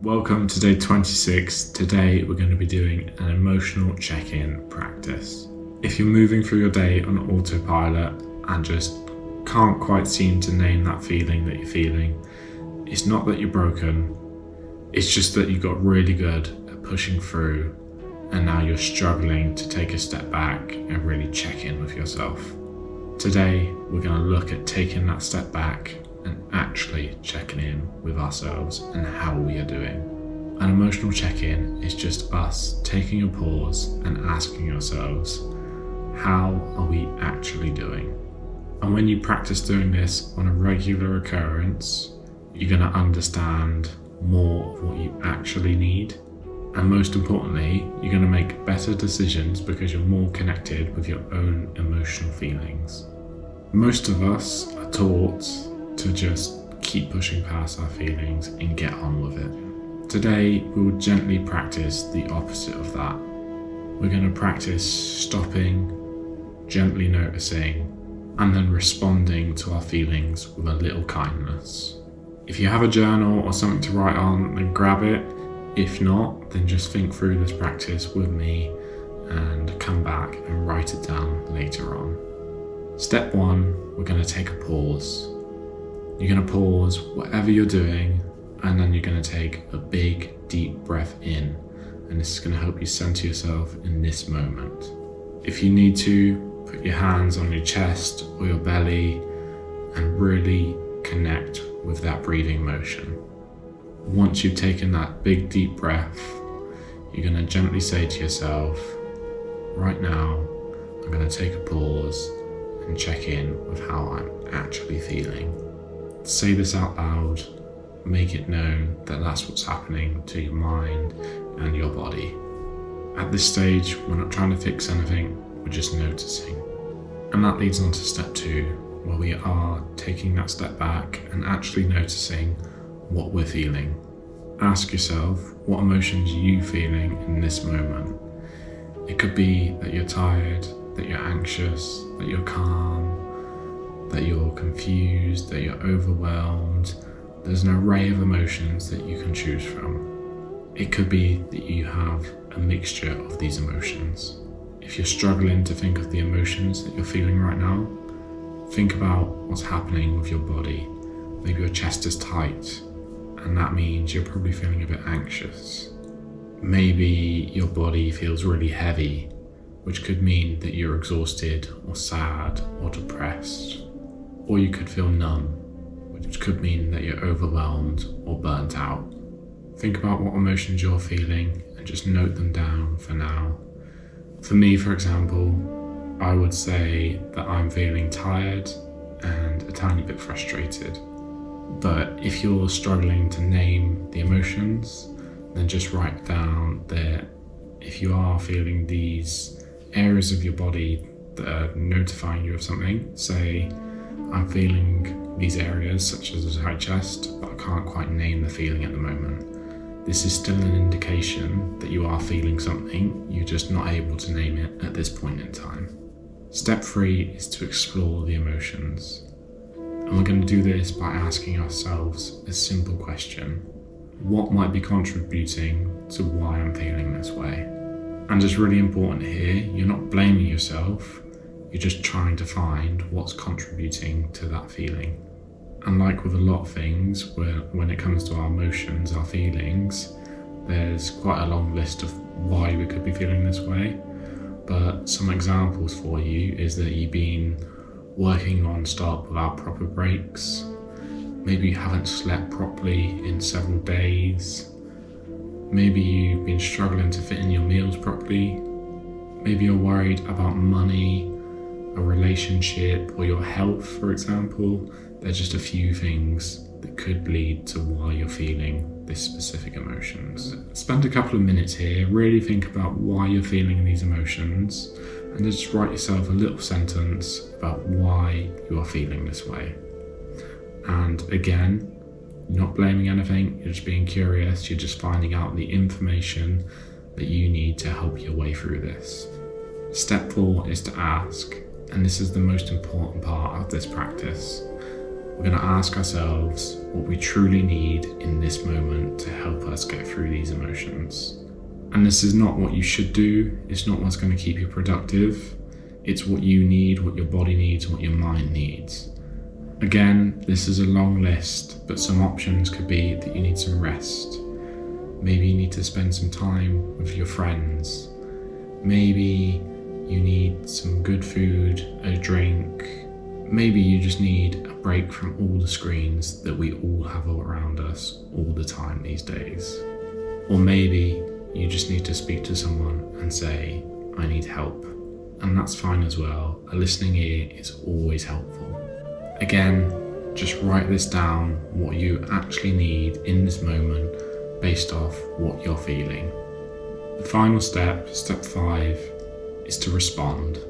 Welcome to day 26. Today we're going to be doing an emotional check-in practice. If you're moving through your day on autopilot and just can't quite seem to name that feeling that you're feeling, it's not that you're broken, it's just that you got really good at pushing through and now you're struggling to take a step back and really check in with yourself. Today we're going to look at taking that step back and actually checking in with ourselves and how we are doing. An emotional check-in is just us taking a pause and asking ourselves, how are we actually doing? And when you practice doing this on a regular occurrence, you're going to understand more of what you actually need. And most importantly, you're going to make better decisions because you're more connected with your own emotional feelings. Most of us are taught to just keep pushing past our feelings and get on with it. Today, we will gently practice the opposite of that. We're going to practice stopping, gently noticing, and then responding to our feelings with a little kindness. If you have a journal or something to write on, then grab it. If not, then just think through this practice with me and come back and write it down later on. Step 1, we're going to take a pause. You're going to pause whatever you're doing, and then you're going to take a big, deep breath in, and this is going to help you center yourself in this moment. If you need to, put your hands on your chest or your belly and really connect with that breathing motion. Once you've taken that big, deep breath, you're going to gently say to yourself, right now, I'm going to take a pause and check in with how I'm actually feeling. Say this out loud, make it known that that's what's happening to your mind and your body. At this stage, we're not trying to fix anything, we're just noticing. And that leads on to step 2, where we are taking that step back and actually noticing what we're feeling. Ask yourself, what emotions are you feeling in this moment? It could be that you're tired, that you're anxious, that you're calm, that you're confused, that you're overwhelmed. There's an array of emotions that you can choose from. It could be that you have a mixture of these emotions. If you're struggling to think of the emotions that you're feeling right now, think about what's happening with your body. Maybe your chest is tight, and that means you're probably feeling a bit anxious. Maybe your body feels really heavy, which could mean that you're exhausted or sad or depressed. Or you could feel numb, which could mean that you're overwhelmed or burnt out. Think about what emotions you're feeling and just note them down for now. For me, for example, I would say that I'm feeling tired and a tiny bit frustrated. But if you're struggling to name the emotions, then just write down that if you are feeling these areas of your body that are notifying you of something, say, I'm feeling these areas such as the tight chest, but I can't quite name the feeling at the moment. This is still an indication that you are feeling something, you're just not able to name it at this point in time. Step 3 is to explore the emotions. And we're going to do this by asking ourselves a simple question. What might be contributing to why I'm feeling this way? And it's really important here, you're not blaming yourself, you're just trying to find what's contributing to that feeling. And like with a lot of things, when it comes to our emotions, our feelings, there's quite a long list of why we could be feeling this way. But some examples for you is that you've been working non-stop without proper breaks. Maybe you haven't slept properly in several days. Maybe you've been struggling to fit in your meals properly. Maybe you're worried about money, a relationship, or your health, for example. There's just a few things that could lead to why you're feeling this specific emotions. Spend a couple of minutes here, really think about why you're feeling these emotions, and just write yourself a little sentence about why you are feeling this way. And again, you're not blaming anything, you're just being curious, you're just finding out the information that you need to help your way through this. Step 4 is to ask, and this is the most important part of this practice. we're going to ask ourselves what we truly need in this moment to help us get through these emotions. And this is not what you should do, it's not what's going to keep you productive, it's what you need, what your body needs, what your mind needs. Again, this is a long list, but some options could be that you need some rest. Maybe you need to spend some time with your friends. Maybe you need some good food, a drink. Maybe you just need a break from all the screens that we all have all around us all the time these days. Or maybe you just need to speak to someone and say, I need help. And that's fine as well. A listening ear is always helpful. Again, just write this down, what you actually need in this moment based off what you're feeling. The final step, step 5, is to respond.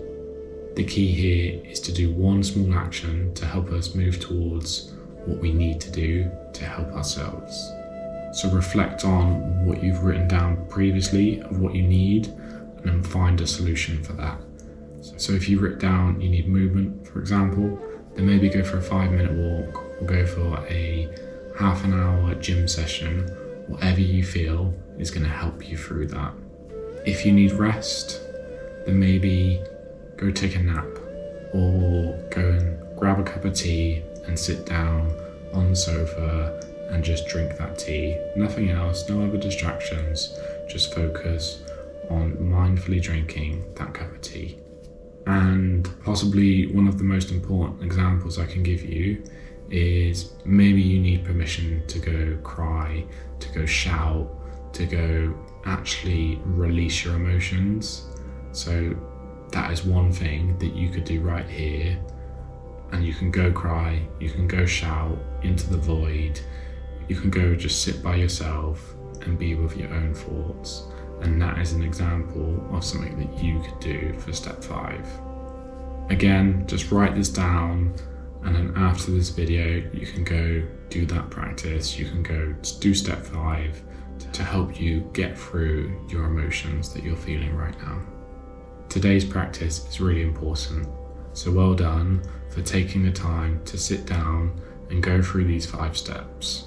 The key here is to do one small action to help us move towards what we need to do to help ourselves. So reflect on what you've written down previously of what you need and then find a solution for that. So if you wrote down you need movement, for example, then maybe go for a 5-minute walk or go for a half an hour gym session. Whatever you feel is going to help you through that. If you need rest, then maybe go take a nap or go and grab a cup of tea and sit down on the sofa and just drink that tea. Nothing else, no other distractions, just focus on mindfully drinking that cup of tea. And possibly one of the most important examples I can give you is maybe you need permission to go cry, to go shout, to go actually release your emotions. So that is one thing that you could do right here, and you can go cry, you can go shout into the void, you can go just sit by yourself and be with your own thoughts. And that is an example of something that you could do for step 5. Again, just write this down, and then after this video you can go do that practice. You can go do step 5 to help you get through your emotions that you're feeling right now. Today's practice is really important, so well done for taking the time to sit down and go through these 5 steps.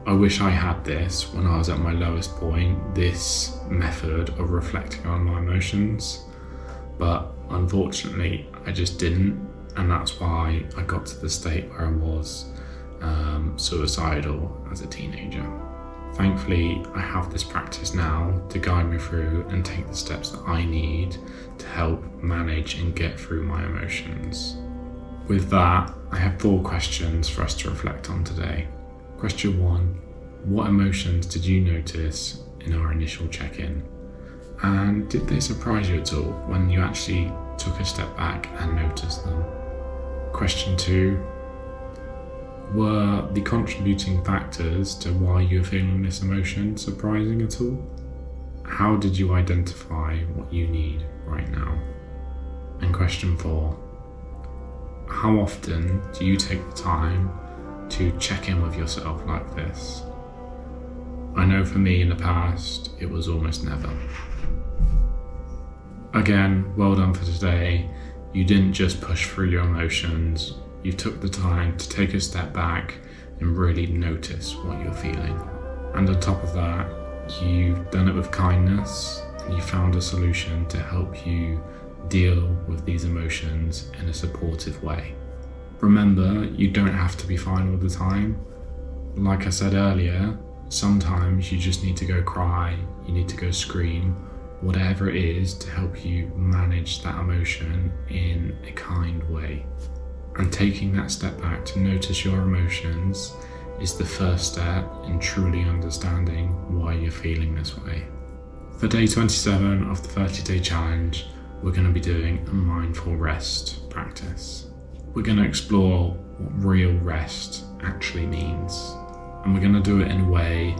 I wish I had this when I was at my lowest point, this method of reflecting on my emotions, but unfortunately I just didn't, and that's why I got to the state where I was suicidal as a teenager. Thankfully, I have this practice now to guide me through and take the steps that I need to help manage and get through my emotions. With that, I have 4 questions for us to reflect on today. Question 1, what emotions did you notice in our initial check-in? And did they surprise you at all when you actually took a step back and noticed them? Question 2, were the contributing factors to why you're feeling this emotion surprising at all? How did you identify what you need right now? And question 4, how often do you take the time to check in with yourself like this? I know for me in the past, it was almost never. Again, well done for today. You didn't just push through your emotions, you took the time to take a step back and really notice what you're feeling. And on top of that, you've done it with kindness, and you found a solution to help you deal with these emotions in a supportive way. Remember, you don't have to be fine all the time. Like I said earlier, sometimes you just need to go cry, you need to go scream, whatever it is to help you manage that emotion in a kind way. And taking that step back to notice your emotions is the first step in truly understanding why you're feeling this way. For day 27 of the 30-day challenge, we're going to be doing a mindful rest practice. We're going to explore what real rest actually means, and we're going to do it in a way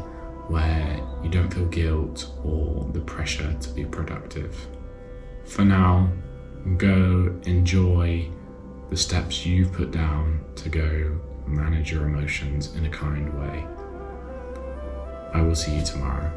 where you don't feel guilt or the pressure to be productive. For now, go enjoy the steps you've put down to go manage your emotions in a kind way. I will see you tomorrow.